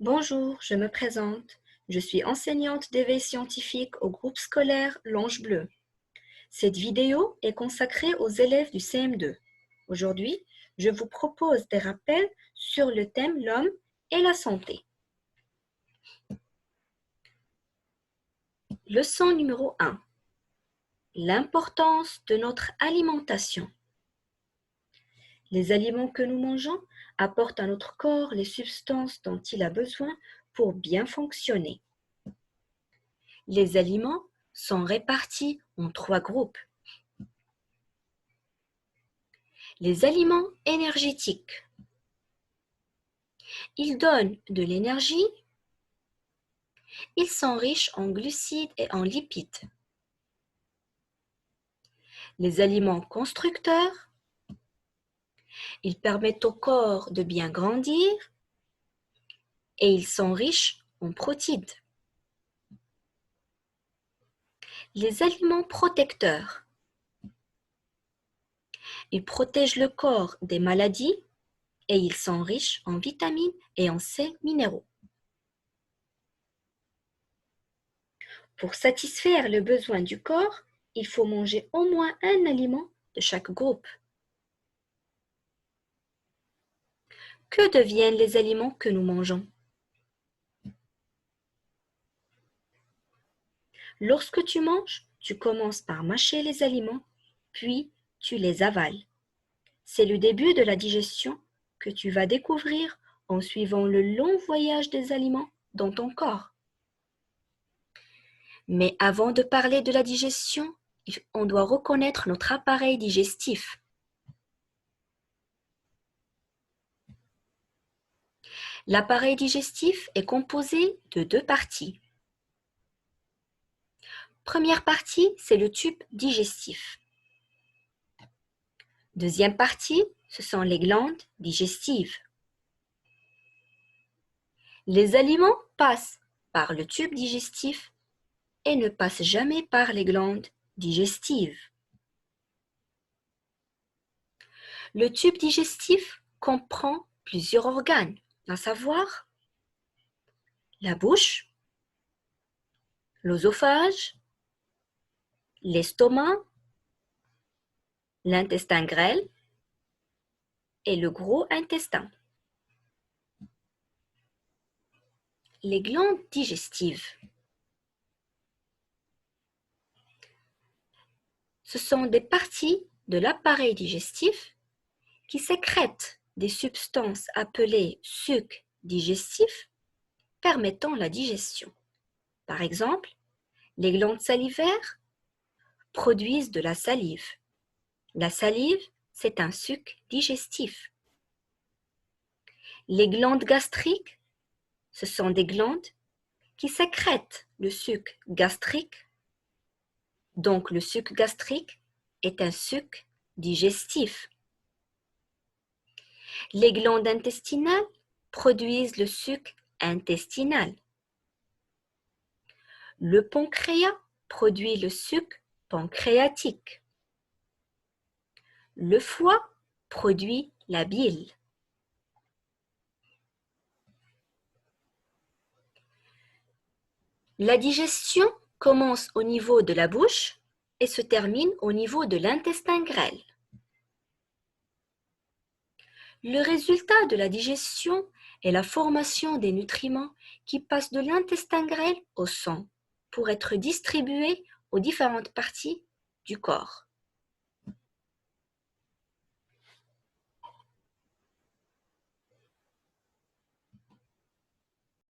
Bonjour, je me présente. Je suis enseignante d'éveil scientifique au groupe scolaire L'Ange Bleu. Cette vidéo est consacrée aux élèves du CM2. Aujourd'hui, je vous propose des rappels sur le thème l'homme et la santé. Leçon numéro 1. L'importance de notre alimentation. Les aliments que nous mangeons apportent à notre corps les substances dont il a besoin pour bien fonctionner. Les aliments sont répartis en 3 groupes. Les aliments énergétiques. Ils donnent de l'énergie. Ils sont riches en glucides et en lipides. Les aliments constructeurs. Ils permettent au corps de bien grandir et ils sont riches en protéines. Les aliments protecteurs. Ils protègent le corps des maladies et ils sont riches en vitamines et en sels minéraux. Pour satisfaire le besoin du corps, il faut manger au moins un aliment de chaque groupe. Que deviennent les aliments que nous mangeons? Lorsque tu manges, tu commences par mâcher les aliments, puis tu les avales. C'est le début de la digestion que tu vas découvrir en suivant le long voyage des aliments dans ton corps. Mais avant de parler de la digestion, on doit reconnaître notre appareil digestif. L'appareil digestif est composé de 2 parties. Première partie, c'est le tube digestif. Deuxième partie, ce sont les glandes digestives. Les aliments passent par le tube digestif et ne passent jamais par les glandes digestives. Le tube digestif comprend plusieurs organes, à savoir la bouche, l'œsophage, l'estomac, l'intestin grêle et le gros intestin. Les glandes digestives. Ce sont des parties de l'appareil digestif qui sécrètent des substances appelées sucs digestifs permettant la digestion. Par exemple, les glandes salivaires produisent de la salive. La salive, c'est un suc digestif. Les glandes gastriques, ce sont des glandes qui sécrètent le suc gastrique. Donc, le suc gastrique est un suc digestif. Les glandes intestinales produisent le suc intestinal. Le pancréas produit le suc pancréatique. Le foie produit la bile. La digestion commence au niveau de la bouche et se termine au niveau de l'intestin grêle. Le résultat de la digestion est la formation des nutriments qui passent de l'intestin grêle au sang pour être distribués aux différentes parties du corps.